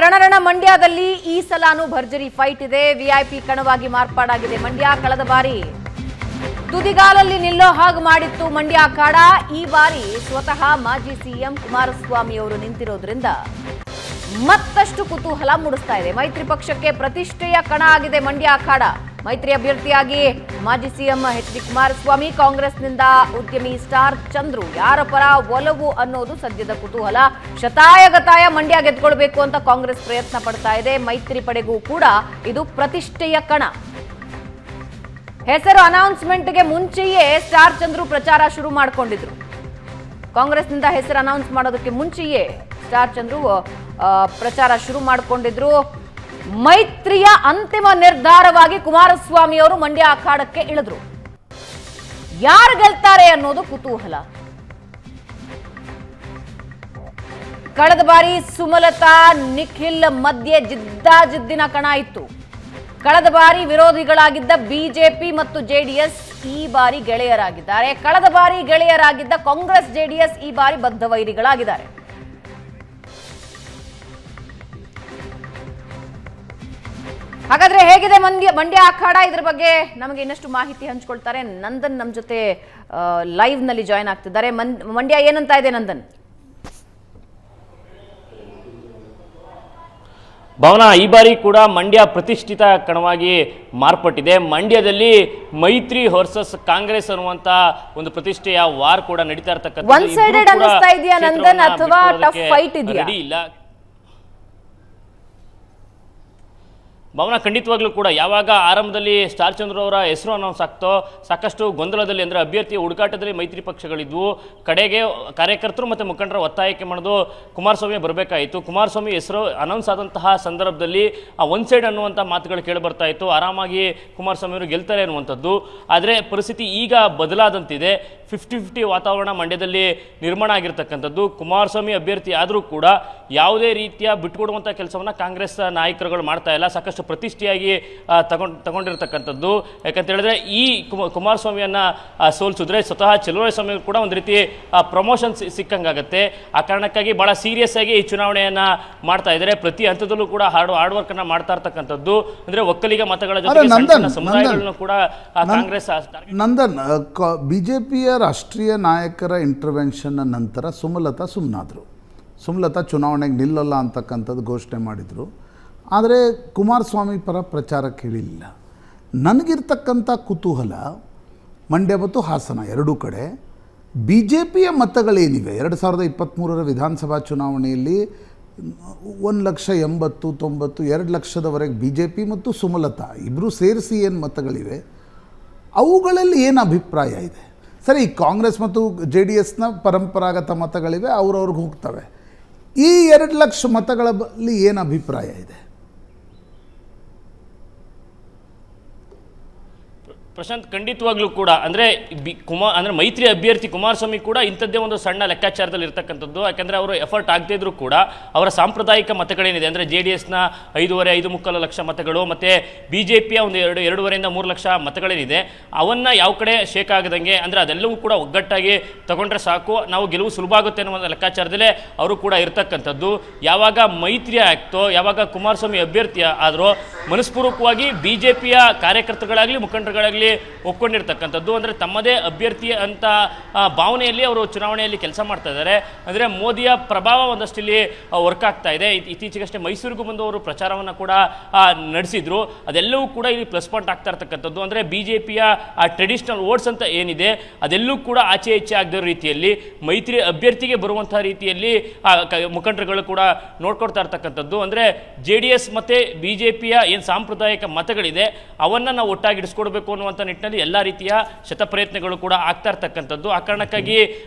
ರಣರಣ ಮಂಡ್ಯದಲ್ಲಿ ಈ ಸಲಾನು ಭರ್ಜರಿ ಫೈಟ್ ಇದೆ. ವಿಐಪಿ ಕಣವಾಗಿ ಮಾರ್ಪಾಡಾಗಿದೆ ಮಂಡ್ಯ. ಕಳೆದ ಬಾರಿ ತುದಿಗಾಲಲ್ಲಿ ನಿಲ್ಲೋ ಹಾಗೆ ಮಾಡಿತ್ತು ಮಂಡ್ಯ ಅಖಾಡ. ಈ ಬಾರಿ ಸ್ವತಃ ಮಾಜಿ ಸಿಎಂ ಕುಮಾರಸ್ವಾಮಿ ಅವರು ನಿಂತಿರೋದ್ರಿಂದ ಮತ್ತಷ್ಟು ಕುತೂಹಲ ಮೂಡಿಸ್ತಾ ಇದೆ. ಮೈತ್ರಿ ಪಕ್ಷಕ್ಕೆ ಪ್ರತಿಷ್ಠೆಯ ಕಣ ಆಗಿದೆ ಮಂಡ್ಯ ಅಖಾಡ. ಮೈತ್ರಿ ಅಭ್ಯರ್ಥಿಯಾಗಿ ಮಾಜಿ ಸಿಎಂ ಎಚ್ ಡಿ ಕುಮಾರಸ್ವಾಮಿ, ಕಾಂಗ್ರೆಸ್ನಿಂದ ಉದ್ಯಮಿ ಸ್ಟಾರ್ ಚಂದ್ರು. ಯಾರ ಪರ ಒಲವು ಅನ್ನೋದು ಸದ್ಯದ ಕುತೂಹಲ. ಶತಾಯಗತಾಯ ಮಂಡ್ಯ ಗೆದ್ಕೊಳ್ಬೇಕು ಅಂತ ಕಾಂಗ್ರೆಸ್ ಪ್ರಯತ್ನ ಪಡ್ತಾ ಇದೆ. ಮೈತ್ರಿ ಪಡೆಗೂ ಕೂಡ ಇದು ಪ್ರತಿಷ್ಠೆಯ ಕಣ. ಹೆಸರು ಅನೌನ್ಸ್ಮೆಂಟ್ಗೆ ಮುಂಚೆಯೇ ಸ್ಟಾರ್ ಚಂದ್ರು ಪ್ರಚಾರ ಶುರು ಮಾಡಿಕೊಂಡಿದ್ರು. ಕಾಂಗ್ರೆಸ್ನಿಂದ ಹೆಸರು ಅನೌನ್ಸ್ ಮಾಡೋದಕ್ಕೆ ಮುಂಚೆಯೇ ಸ್ಟಾರ್ ಚಂದ್ರು ಪ್ರಚಾರ ಶುರು ಮಾಡಿಕೊಂಡಿದ್ರು. ಮೈತ್ರಿಯ ಅಂತಿಮ ನಿರ್ಧಾರವಾಗಿ ಕುಮಾರಸ್ವಾಮಿ ಅವರು ಮಂಡ್ಯ ಅಖಾಡಕ್ಕೆ ಇಳಿದ್ರು. ಯಾರು ಗೆಲ್ತಾರೆ ಅನ್ನೋದು ಕುತೂಹಲ. ಕಳೆದ ಬಾರಿ ಸುಮಲತಾ ನಿಖಿಲ್ ಮಧ್ಯೆ ಜಿದ್ದಾಜಿದ್ದಿನ ಕಣ ಇತ್ತು. ಕಳೆದ ಬಾರಿ ವಿರೋಧಿಗಳಾಗಿದ್ದ ಬಿಜೆಪಿ ಮತ್ತು ಜೆಡಿಎಸ್ ಈ ಬಾರಿ ಗೆಳೆಯರಾಗಿದ್ದಾರೆ. ಕಳೆದ ಬಾರಿ ಗೆಳೆಯರಾಗಿದ್ದ ಕಾಂಗ್ರೆಸ್ ಜೆಡಿಎಸ್ ಈ ಬಾರಿ ಬದ್ಧ ವೈರಿಗಳಾಗಿದ್ದಾರೆ. ಹಾಗಾದ್ರೆ ಹೇಗಿದೆ ಮಂಡ್ಯ ಅಖಾಡ? ಇದ್ರ ಬಗ್ಗೆ ನಮಗೆ ಇನ್ನಷ್ಟು ಮಾಹಿತಿ ಹಂಚ್ಕೊಳ್ತಾರೆ ನಂದನ್ ನಮ್ಮ ಜೊತೆ ಲೈವ್ ನಲ್ಲಿ ಜಾಯ್ನ್ ಆಗ್ತಿದ್ದಾರೆ. ಮಂಡ್ಯ ಏನಂತ ಇದೆ ನಂದನ್? ಭಾವನಾ, ಈ ಬಾರಿ ಕೂಡ ಮಂಡ್ಯ ಪ್ರತಿಷ್ಠಿತ ಕಣವಾಗಿ ಮಾರ್ಪಟ್ಟಿದೆ. ಮಂಡ್ಯದಲ್ಲಿ ಮೈತ್ರಿ ವರ್ಸಸ್ ಕಾಂಗ್ರೆಸ್ ಅನ್ನುವಂತ ಒಂದು ಪ್ರತಿಷ್ಠೆಯ ವಾರ್ ಕೂಡ ನಡೀತಾ ಇರತಕ್ಕಂಥದ್ದು. ಒನ್ ಸೈಡೆಡ್ ಅನ್ನಿಸ್ತಾ ಇದೆಯಾ ನಂದನ್, ಅಥವಾ ಟಫ್ ಫೈಟ್ ಇದೆಯಾ? ಇಲ್ಲ ಭಾವನಾ, ಖಂಡಿತವಾಗ್ಲೂ ಕೂಡ ಯಾವಾಗ ಆರಂಭದಲ್ಲಿ ಸ್ಟಾರ್ ಚಂದ್ರ ಅವರ ಹೆಸರು ಅನೌನ್ಸ್ ಆಗ್ತೋ ಸಾಕಷ್ಟು ಗೊಂದಲದಲ್ಲಿ, ಅಂದರೆ ಅಭ್ಯರ್ಥಿಯ ಹುಡುಕಾಟದಲ್ಲಿ ಮೈತ್ರಿ ಪಕ್ಷಗಳಿದ್ವು. ಕಡೆಗೆ ಕಾರ್ಯಕರ್ತರು ಮತ್ತು ಮುಖಂಡರ ಒತ್ತಾಯಕ್ಕೆ ಮಾಡೋದು ಕುಮಾರಸ್ವಾಮಿ ಬರಬೇಕಾಯಿತು. ಕುಮಾರಸ್ವಾಮಿ ಹೆಸರು ಅನೌನ್ಸ್ ಆದಂತಹ ಸಂದರ್ಭದಲ್ಲಿ ಒನ್ ಸೈಡ್ ಅನ್ನುವಂಥ ಮಾತುಗಳು ಕೇಳಿಬರ್ತಾ ಇತ್ತು. ಆರಾಮಾಗಿ ಕುಮಾರಸ್ವಾಮಿ ಅವರು ಗೆಲ್ತಾರೆ ಅನ್ನುವಂಥದ್ದು. ಆದರೆ ಪರಿಸ್ಥಿತಿ ಈಗ ಬದಲಾದಂತಿದೆ. 50-50 ವಾತಾವರಣ ಮಂಡ್ಯದಲ್ಲಿ ನಿರ್ಮಾಣ ಆಗಿರ್ತಕ್ಕಂಥದ್ದು. ಕುಮಾರಸ್ವಾಮಿ ಅಭ್ಯರ್ಥಿ ಆದರೂ ಕೂಡ ಯಾವುದೇ ರೀತಿಯ ಬಿಟ್ಟುಕೊಡುವಂಥ ಕೆಲಸವನ್ನು ಕಾಂಗ್ರೆಸ್ ನಾಯಕರುಗಳು ಮಾಡ್ತಾ ಇಲ್ಲ. ಸಾಕಷ್ಟು ಪ್ರತಿಷ್ಠೆಯಾಗಿ ತಗೊಂಡಿರ್ತಕ್ಕಂಥದ್ದು. ಯಾಕಂತ ಹೇಳಿದ್ರೆ ಈ ಕುಮಾರಸ್ವಾಮಿಯನ್ನ ಸೋಲಿಸಿದ್ರೆ ಸ್ವತಃ ಚಲುವರಾಯಸ್ವಾಮಿ ಕೂಡ ಒಂದು ರೀತಿ ಪ್ರಮೋಷನ್ ಸಿಕ್ಕಂಗಾಗತ್ತೆ. ಆ ಕಾರಣಕ್ಕಾಗಿ ಬಹಳ ಸೀರಿಯಸ್ ಆಗಿ ಈ ಚುನಾವಣೆಯನ್ನ ಮಾಡ್ತಾ ಇದ್ದಾರೆ. ಪ್ರತಿ ಹಂತದಲ್ಲೂ ಕೂಡ ಹಾರ್ಡ್ ವರ್ಕ್ ಅನ್ನ ಮಾಡ್ತಾ ಇರ್ತಕ್ಕಂಥದ್ದು. ಅಂದ್ರೆ ಒಕ್ಕಲಿಗ ಮತಗಳ ಜೊತೆಗೆ ಸಮುದಾಯಗಳನ್ನು ಕೂಡ ಕಾಂಗ್ರೆಸ್. ನಂದನ್, ಬಿಜೆಪಿಯ ರಾಷ್ಟ್ರೀಯ ನಾಯಕರ ಇಂಟರ್ವೆನ್ಷನ್ ನಂತರ ಸುಮಲತಾ ಸುಮ್ಮನಾದರು. ಸುಮಲತಾ ಚುನಾವಣೆಗೆ ನಿಲ್ಲಲ್ಲ ಅಂತಕ್ಕಂಥದ್ದು ಘೋಷಣೆ ಮಾಡಿದರು. ಆದರೆ ಕುಮಾರಸ್ವಾಮಿ ಪರ ಪ್ರಚಾರಕ್ಕೆ ಇಳಿಲಿಲ್ಲ. ನನಗಿರ್ತಕ್ಕಂಥ ಕುತೂಹಲ, ಮಂಡ್ಯ ಮತ್ತು ಹಾಸನ ಎರಡೂ ಕಡೆ ಬಿ ಜೆ ಪಿಯ ಮತಗಳೇನಿವೆ 2023 ವಿಧಾನಸಭಾ ಚುನಾವಣೆಯಲ್ಲಿ 1,80,000, 90, 2 ಲಕ್ಷದವರೆಗೆ ಬಿ ಜೆ ಪಿ ಮತ್ತು ಸುಮಲತಾ ಇಬ್ಬರು ಸೇರಿಸಿ ಏನು ಮತಗಳಿವೆ ಅವುಗಳಲ್ಲಿ ಏನು ಅಭಿಪ್ರಾಯ ಇದೆ? ಸರಿ, ಕಾಂಗ್ರೆಸ್ ಮತ್ತು ಜೆ ಡಿ ಎಸ್ನ ಪರಂಪರಾಗತ ಮತಗಳಿವೆ, ಅವ್ರವ್ರಿಗೆ ಹೋಗ್ತವೆ. ಈ 2 ಲಕ್ಷ ಮತಗಳಲ್ಲಿ ಏನು ಅಭಿಪ್ರಾಯ ಇದೆ? ಪ್ರಶಾಂತ್, ಖಂಡಿತವಾಗ್ಲೂ ಕೂಡ ಅಂದರೆ ಅಂದರೆ ಮೈತ್ರಿ ಅಭ್ಯರ್ಥಿ ಕುಮಾರಸ್ವಾಮಿ ಕೂಡ ಇಂಥದ್ದೇ ಒಂದು ಸಣ್ಣ ಲೆಕ್ಕಾಚಾರದಲ್ಲಿ ಇರ್ತಕ್ಕಂಥದ್ದು. ಯಾಕಂದರೆ ಅವರು ಎಫರ್ಟ್ ಆಗದೇ ಇದ್ರೂ ಕೂಡ ಅವರ ಸಾಂಪ್ರದಾಯಿಕ ಮತಗಳೇನಿದೆ, ಅಂದರೆ ಜೆ ಡಿ ಎಸ್ನ 5.5 ಲಕ್ಷ ಮತಗಳು ಮತ್ತು ಬಿ ಜೆ ಪಿಯ ಒಂದು 2.5 3 ಲಕ್ಷ ಮತಗಳೇನಿದೆ ಅವನ್ನು ಯಾವ ಕಡೆ ಶೇಕ್ ಆಗದಂಗೆ, ಅಂದರೆ ಅದೆಲ್ಲವೂ ಕೂಡ ಒಗ್ಗಟ್ಟಾಗಿ ತಗೊಂಡ್ರೆ ಸಾಕು, ನಾವು ಗೆಲುವು ಸುಲಭ ಆಗುತ್ತೆ ಅನ್ನೋ ಒಂದು ಲೆಕ್ಕಾಚಾರದಲ್ಲೇ ಅವರು ಕೂಡ ಇರ್ತಕ್ಕಂಥದ್ದು. ಯಾವಾಗ ಮೈತ್ರಿ ಆಗ್ತೋ, ಯಾವಾಗ ಕುಮಾರಸ್ವಾಮಿ ಅಭ್ಯರ್ಥಿ ಆದರೂ ಮನಸ್ಪೂರ್ವಕವಾಗಿ ಬಿ ಜೆ ಪಿಯ ಕಾರ್ಯಕರ್ತರುಗಳಾಗಲಿ ಮುಖಂಡರುಗಳಾಗಲಿ ಒಪ್ಕೊಂಡಿರ್ತಕ್ಕಂಥದ್ದು. ಅಂದರೆ ತಮ್ಮದೇ ಅಭ್ಯರ್ಥಿ ಅಂತ ಭಾವನೆಯಲ್ಲಿ ಅವರು ಚುನಾವಣೆಯಲ್ಲಿ ಕೆಲಸ ಮಾಡ್ತಾ ಇದ್ದಾರೆ. ಅಂದರೆ ಮೋದಿಯ ಪ್ರಭಾವ ಒಂದಷ್ಟು ಇಲ್ಲಿ ವರ್ಕ್ ಆಗ್ತಾ ಇದೆ. ಇತ್ತೀಚೆಗಷ್ಟೇ ಮೈಸೂರಿಗೂ ಬಂದು ಅವರು ಪ್ರಚಾರವನ್ನು ಕೂಡ ನಡೆಸಿದ್ರು. ಅದೆಲ್ಲವೂ ಕೂಡ ಇಲ್ಲಿ ಪ್ಲಸ್ ಪಾಯಿಂಟ್ ಆಗ್ತಾ ಇರ್ತಕ್ಕಂಥದ್ದು. ಅಂದರೆ ಬಿ ಜೆ ಪಿಯ ಟ್ರೆಡಿಷನಲ್ ವೋಟ್ಸ್ ಅಂತ ಏನಿದೆ ಅದೆಲ್ಲೂ ಕೂಡ ಆಚೆ ಈಚೆ ಆಗದಿರೋ ರೀತಿಯಲ್ಲಿ ಮೈತ್ರಿ ಅಭ್ಯರ್ಥಿಗೆ ಬರುವಂತಹ ರೀತಿಯಲ್ಲಿ ಮುಖಂಡರುಗಳು ಕೂಡ ನೋಡ್ಕೊಡ್ತಾ ಇರ್ತಕ್ಕಂಥದ್ದು. ಅಂದರೆ ಜೆ ಡಿ ಎಸ್ ಮತ್ತು ಬಿ ಜೆ ಪಿಯ ಏನು ಸಾಂಪ್ರದಾಯಿಕ ಮತಗಳಿದೆ ಅವನ್ನು ನಾವು ಒಟ್ಟಾಗಿಡಿಸ್ಕೊಡ್ಬೇಕು ಅನ್ನುವಂಥ ನಿಟ್ಟಿನಲ್ಲಿ ಎಲ್ಲ ರೀತಿಯ ಶತಪ್ರಯತ್ನಗಳು ಕೂಡ ಆಗ್ತಾ ಇರ್ತಕ್ಕಂಥದ್ದು. ಆ ಕಾರಣಕ್ಕಾಗಿ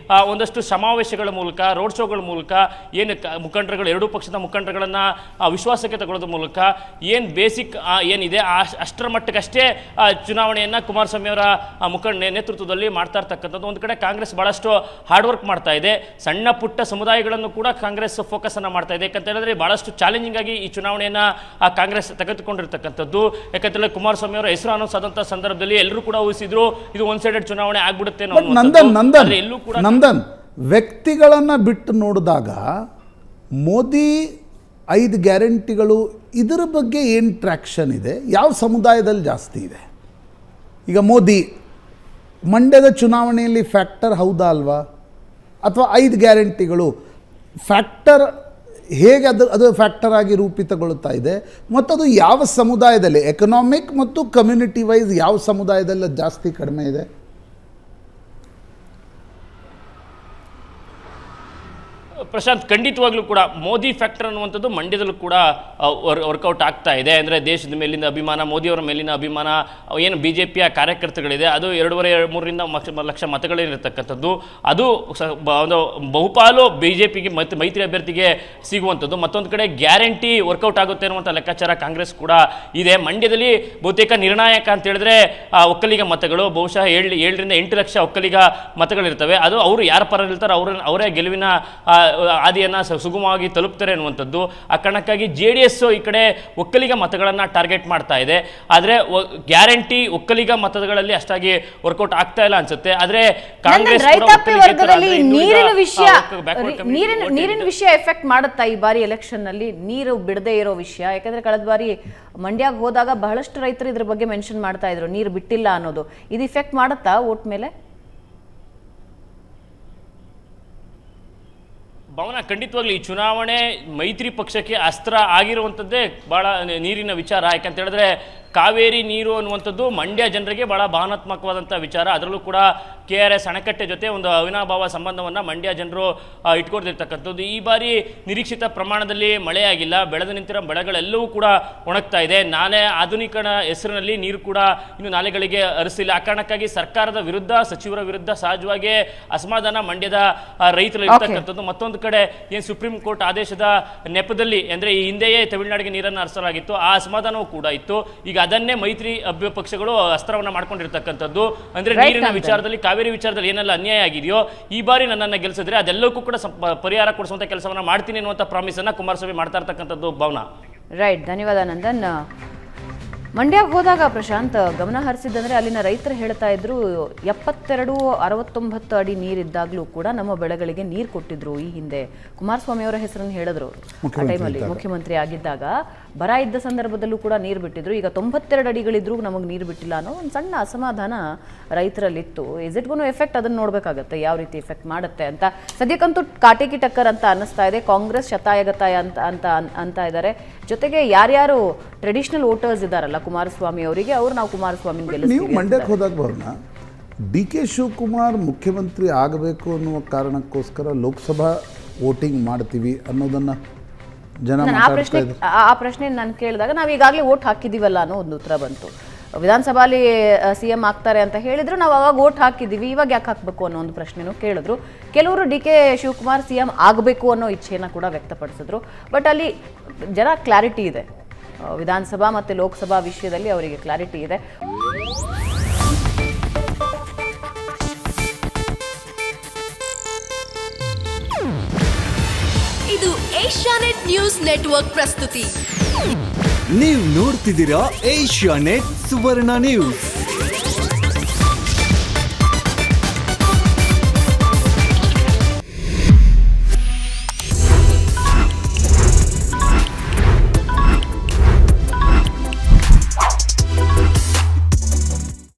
ಒಂದಷ್ಟು ಸಮಾವೇಶಗಳ ಮೂಲಕ, ರೋಡ್ ಶೋಗಳ ಮೂಲಕ ಏನು ಮುಖಂಡರುಗಳು, ಎರಡೂ ಪಕ್ಷದ ಮುಖಂಡರುಗಳನ್ನು ವಿಶ್ವಾಸಕ್ಕೆ ತಗೊಳ್ಳೋದ್ರ ಮೂಲಕ ಏನು ಬೇಸಿಕ್ ಏನಿದೆ ಅಷ್ಟರ ಮಟ್ಟಕ್ಕಷ್ಟೇ ಚುನಾವಣೆಯನ್ನು ಕುಮಾರಸ್ವಾಮಿ ಅವರ ನೇತೃತ್ವದಲ್ಲಿ ಮಾಡ್ತಾ ಇರ್ತಕ್ಕಂಥದ್ದು. ಒಂದು ಕಡೆ ಕಾಂಗ್ರೆಸ್ ಬಹಳಷ್ಟು ಹಾರ್ಡ್ ವರ್ಕ್ ಮಾಡ್ತಾ ಇದೆ. ಸಣ್ಣ ಪುಟ್ಟ ಸಮುದಾಯಗಳನ್ನು ಕೂಡ ಕಾಂಗ್ರೆಸ್ ಫೋಕಸ್ ಅನ್ನು ಮಾಡ್ತಾ ಇದೆ. ಯಾಕಂತ ಹೇಳಿದ್ರೆ ಬಹಳಷ್ಟು ಚಾಲೆಂಜಿಂಗ್ ಆಗಿ ಈ ಚುನಾವಣೆಯನ್ನು ಕಾಂಗ್ರೆಸ್ ತೆಗೆದುಕೊಂಡಿರ್ತಕ್ಕಂಥದ್ದು. ಯಾಕಂತೇಳಿದ್ರೆ ಕುಮಾರಸ್ವಾಮಿ ಅವರ ಹೆಸರು ಅನೌನ್ಸ್ ಆದಂತಹ ಸಂದರ್ಭದಲ್ಲಿ ಎಲ್ಲರೂ ಕೂಡ ಊಹಿಸಿದ್ರು ಇದು ಒನ್ ಸೈಡೆಡ್ ಚುನಾವಣೆ ಆಗ್ಬಿಡುತ್ತೆ. ನಂದನ್, ವ್ಯಕ್ತಿಗಳನ್ನು ಬಿಟ್ಟು ನೋಡಿದಾಗ ಮೋದಿ 5 ಗ್ಯಾರಂಟಿಗಳು ಇದರ ಬಗ್ಗೆ ಏನು ಟ್ರ್ಯಾಕ್ಷನ್ ಇದೆ, ಯಾವ ಸಮುದಾಯದಲ್ಲಿ ಜಾಸ್ತಿ ಇದೆ? ಈಗ ಮೋದಿ ಮಂಡ್ಯದ ಚುನಾವಣೆಯಲ್ಲಿ ಫ್ಯಾಕ್ಟರ್ ಹೌದಾ ಅಲ್ವಾ? ಅಥವಾ 5 ಗ್ಯಾರಂಟಿಗಳು ಫ್ಯಾಕ್ಟರ್ ಹೇಗೆ ಅದು ಫ್ಯಾಕ್ಟರ್ ಆಗಿ ರೂಪಿತಗೊಳ್ತಾ ಇದೆ, ಮತ್ತು ಅದು ಯಾವ ಸಮುದಾಯದಲ್ಲಿ, ಎಕನಾಮಿಕ್ ಮತ್ತು ಕಮ್ಯುನಿಟಿ ವೈಸ್ ಯಾವ ಸಮುದಾಯದಲ್ಲಿ ಜಾಸ್ತಿ ಕಡಿಮೆ ಇದೆ? ಪ್ರಶಾಂತ್, ಖಂಡಿತವಾಗ್ಲೂ ಕೂಡ ಮೋದಿ ಫ್ಯಾಕ್ಟರ್ ಅನ್ನುವಂಥದ್ದು ಮಂಡ್ಯದಲ್ಲೂ ಕೂಡ ವರ್ಕೌಟ್ ಆಗ್ತಾ ಇದೆ. ಅಂದರೆ ದೇಶದ ಮೇಲಿನ ಅಭಿಮಾನ, ಮೋದಿಯವರ ಮೇಲಿನ ಅಭಿಮಾನ, ಏನು BJPಯ ಕಾರ್ಯಕರ್ತರುಗಳಿದೆ ಅದು 2.5-3 ಲಕ್ಷ ಮತಗಳೇನಿರ್ತಕ್ಕಂಥದ್ದು ಅದು ಒಂದು ಬಹುಪಾಲು BJPಗೆ ಮತ್ತು ಮೈತ್ರಿ ಅಭ್ಯರ್ಥಿಗೆ ಸಿಗುವಂಥದ್ದು. ಮತ್ತೊಂದು ಕಡೆ ಗ್ಯಾರಂಟಿ ವರ್ಕೌಟ್ ಆಗುತ್ತೆ ಅನ್ನುವಂಥ ಲೆಕ್ಕಾಚಾರ ಕಾಂಗ್ರೆಸ್ ಕೂಡ ಇದೆ. ಮಂಡ್ಯದಲ್ಲಿ ಬಹುತೇಕ ನಿರ್ಣಾಯಕ ಅಂತ ಹೇಳಿದ್ರೆ ಒಕ್ಕಲಿಗ ಮತಗಳು, ಬಹುಶಃ 7-8 ಲಕ್ಷ ಒಕ್ಕಲಿಗ ಮತಗಳಿರ್ತವೆ. ಅದು ಅವರು ಯಾರ ಪರ ಇರ್ತಾರೆ ಅವರೇ ಗೆಲುವಿನ ಆದಿಯನ್ನು ಸುಗಮವಾಗಿ ತಲುಪ್ತಾರೆ ಅನ್ನುವಂಥದ್ದು. ಆ ಕಾರಣಕ್ಕಾಗಿ JDS ಈ ಕಡೆ ಒಕ್ಕಲಿಗ ಮತಗಳನ್ನು ಟಾರ್ಗೆಟ್ ಮಾಡ್ತಾ ಇದೆ. ಆದರೆ ಗ್ಯಾರಂಟಿ ಒಕ್ಕಲಿಗ ಮತಗಳಲ್ಲಿ ಅಷ್ಟಾಗಿ ವರ್ಕೌಟ್ ಆಗ್ತಾ ಇಲ್ಲ ಅನ್ಸುತ್ತೆ. ಆದರೆ ಕಾಂಗ್ರೆಸ್ ನೀರಿನ ವಿಷಯ ಎಫೆಕ್ಟ್ ಮಾಡುತ್ತಾ ಈ ಬಾರಿ ಎಲೆಕ್ಷನ್ ನಲ್ಲಿ? ನೀರು ಬಿಡದೇ ಇರೋ ವಿಷಯ, ಯಾಕಂದ್ರೆ ಕಳೆದ ಬಾರಿ ಮಂಡ್ಯಕ್ಕೆ ಹೋದಾಗ ಬಹಳಷ್ಟು ರೈತರು ಇದ್ರ ಬಗ್ಗೆ ಮೆನ್ಷನ್ ಮಾಡ್ತಾ ಇದ್ರು, ನೀರು ಬಿಟ್ಟಿಲ್ಲ ಅನ್ನೋದು. ಇದು ಇಫೆಕ್ಟ್ ಮಾಡುತ್ತಾ ವೋಟ್ ಮೇಲೆ? ಭವನ, ಖಂಡಿತವಾಗ್ಲೂ ಈ ಚುನಾವಣೆ ಮೈತ್ರಿ ಪಕ್ಷಕ್ಕೆ ಅಸ್ತ್ರ ಆಗಿರುವಂಥದ್ದೇ ಭಾಳ ನೀರಿನ ವಿಚಾರ. ಯಾಕಂತ ಹೇಳಿದ್ರೆ ಕಾವೇರಿ ನೀರು ಅನ್ನುವಂಥದ್ದು ಮಂಡ್ಯ ಜನರಿಗೆ ಭಾಳ ಭಾವನಾತ್ಮಕವಾದಂಥ ವಿಚಾರ. ಅದರಲ್ಲೂ ಕೂಡ KRS ಅಣೆಕಟ್ಟೆ ಜೊತೆ ಒಂದು ಅವಿನಾಭಾವ ಸಂಬಂಧವನ್ನು ಮಂಡ್ಯ ಜನರು ಇಟ್ಕೊಳ್ತಿರ್ತಕ್ಕಂಥದ್ದು. ಈ ಬಾರಿ ನಿರೀಕ್ಷಿತ ಪ್ರಮಾಣದಲ್ಲಿ ಮಳೆಯಾಗಿಲ್ಲ. ಬೆಳೆದು ನಿಂತಿರೋ ಬೆಳೆಗಳೆಲ್ಲವೂ ಕೂಡ ಒಣಗ್ತಾ ಇದೆ. ನಾಲೆ ಆಧುನೀಕರಣ ಹೆಸರಿನಲ್ಲಿ ನೀರು ಕೂಡ ಇನ್ನು ನಾಲೆಗಳಿಗೆ ಹರಿಸಿಲ್ಲ. ಆ ಕಾರಣಕ್ಕಾಗಿ ಸರ್ಕಾರದ ವಿರುದ್ಧ, ಸಚಿವರ ವಿರುದ್ಧ ಸಹಜವಾಗಿ ಅಸಮಾಧಾನ ಮಂಡ್ಯದ ರೈತರು ಇರ್ತಕ್ಕಂಥದ್ದು. ಮತ್ತೊಂದು ಕಡೆ ಏನು ಸುಪ್ರೀಂ ಕೋರ್ಟ್ ಆದೇಶದ ನೆಪದಲ್ಲಿ, ಅಂದರೆ ಈ ಹಿಂದೆಯೇ ತಮಿಳುನಾಡಿಗೆ ನೀರನ್ನು ಹರಿಸಲಾಗಿತ್ತು, ಆ ಅಸಮಾಧಾನವೂ ಕೂಡ ಇತ್ತು. ಈಗ ಅದನ್ನೇ ಮೈತ್ರಿ ಪಕ್ಷಗಳು ಅಸ್ತ್ರವನ್ನ ಮಾಡ್ಕೊಂಡಿರ್ತಕ್ಕಂಥದ್ದು. ಅಂದ್ರೆ ನೀರಿನ ವಿಚಾರದಲ್ಲಿ, ಕಾವೇರಿ ವಿಚಾರದಲ್ಲಿ ಏನೆಲ್ಲ ಅನ್ಯಾಯ ಆಗಿದೆಯೋ ಈ ಬಾರಿ ನನ್ನನ್ನು ಗೆಲ್ಲಿಸಿದ್ರೆ ಅದೆಲ್ಲಕ್ಕೂ ಕೂಡ ಪರಿಹಾರ ಕೊಡಿಸುವಂತ ಕೆಲಸವನ್ನ ಮಾಡ್ತೀನಿ ಅನ್ನುವಂಥ ಪ್ರಾಮಿಸ್ ಅನ್ನ ಕುಮಾರಸ್ವಾಮಿ ಮಾಡ್ತಾ ಇರ್ತಕ್ಕಂಥದ್ದು. ಭಾವನಾ, ರೈಟ್, ಧನ್ಯವಾದ ನಂದನ್. ಮಂಡ್ಯಕ್ಕೆ ಹೋದಾಗ ಪ್ರಶಾಂತ್ ಗಮನ ಹರಿಸಿದಂದ್ರೆ ಅಲ್ಲಿನ ರೈತರು ಹೇಳ್ತಾ ಇದ್ರು 72-69 ಅಡಿ ನೀರಿದ್ದಾಗಲೂ ಕೂಡ ನಮ್ಮ ಬೆಳೆಗಳಿಗೆ ನೀರು ಕೊಟ್ಟಿದ್ರು. ಈ ಹಿಂದೆ ಕುಮಾರಸ್ವಾಮಿ ಅವರ ಹೆಸರನ್ನು ಹೇಳಿದ್ರು ಆ ಟೈಮಲ್ಲಿ ಮುಖ್ಯಮಂತ್ರಿ ಆಗಿದ್ದಾಗ. ಬರ ಇದ್ದ ಸಂದರ್ಭದಲ್ಲೂ ಕೂಡ ನೀರು ಬಿಟ್ಟಿದ್ರು. ಈಗ 92 ಅಡಿಗಳಿದ್ರು ನಮಗೆ ನೀರು ಬಿಟ್ಟಿಲ್ಲ ಅನ್ನೋ ಒಂದು ಸಣ್ಣ ಅಸಮಾಧಾನ ರೈತರಲ್ಲಿತ್ತು. Is it gonna effect? ಅದನ್ನು ನೋಡಬೇಕಾಗತ್ತೆ ಯಾವ ರೀತಿ ಎಫೆಕ್ಟ್ ಮಾಡುತ್ತೆ ಅಂತ. ಸದ್ಯಕ್ಕಂತೂ ಕಾಟೇಕಿ ಟಕ್ಕರ್ ಅಂತ ಅನ್ನಿಸ್ತಾ ಇದೆ. ಕಾಂಗ್ರೆಸ್ ಶತಾಯಗತಾಯ ಅಂತ ಇದ್ದಾರೆ. ಜೊತೆಗೆ ಯಾರ್ಯಾರು ಟ್ರೆಡಿಷನಲ್ ವೋಟರ್ಸ್ ಇದ್ದಾರಲ್ಲ ಕುಮಾರಸ್ವಾಮಿ ಅವರಿಗೆ, ಅವರು ನಾವು ಕುಮಾರಸ್ವಾಮಿ ನೀವು ಮಂಡ್ಯಕ್ಕೆ ಹೋದಾಗ ಬರೋಣ, DK ಶಿವಕುಮಾರ್ ಮುಖ್ಯಮಂತ್ರಿ ಆಗಬೇಕು ಅನ್ನುವ ಕಾರಣಕ್ಕೋಸ್ಕರ ಲೋಕಸಭಾ ವೋಟಿಂಗ್ ಮಾಡ್ತೀವಿ ಅನ್ನೋದನ್ನ ಜನ ಮಾತಾಡ್ತಾ ಇದ್ದಾರೆ. ಆ ಪ್ರಶ್ನೆ ನಾನು ಕೇಳಿದಾಗ ನಾವು ಈಗಾಗಲೇ ವೋಟ್ ಹಾಕಿದ್ದೀವಲ್ಲ ಅನ್ನೋ ಒಂದು ಉತ್ತರ ಬಂತು. ವಿಧಾನಸಭಾಲಿ CM ಆಗ್ತಾರೆ ಅಂತ ಹೇಳಿದ್ರು, ನಾವು ಅವಾಗ ವೋಟ್ ಹಾಕಿದ್ದೀವಿ, ಇವಾಗ ಯಾಕೆ ಹಾಕಬೇಕು ಅನ್ನೋ ಒಂದು ಪ್ರಶ್ನೆನೂ ಕೇಳಿದ್ರು. ಕೆಲವರು DK ಶಿವಕುಮಾರ್ CM ಆಗಬೇಕು ಅನ್ನೋ ಇಚ್ಛೆಯನ್ನು ಕೂಡ ವ್ಯಕ್ತಪಡಿಸಿದ್ರು. ಬಟ್ ಅಲ್ಲಿ ಜನ ಕ್ಲಾರಿಟಿ ಇದೆ, ವಿಧಾನಸಭಾ ಮತ್ತು ಲೋಕಸಭಾ ವಿಷಯದಲ್ಲಿ ಅವರಿಗೆ ಕ್ಲಾರಿಟಿ ಇದೆ. ಇದು ಏಷ್ಯಾನೆಟ್ ನ್ಯೂಸ್ ನೆಟ್ವರ್ಕ್ ಪ್ರಸ್ತುತಿ. ನೀವು ನೋಡ್ತಿದ್ದೀರಾ ಏಷ್ಯಾನೆಟ್ ಸುವರ್ಣ ನ್ಯೂಸ್.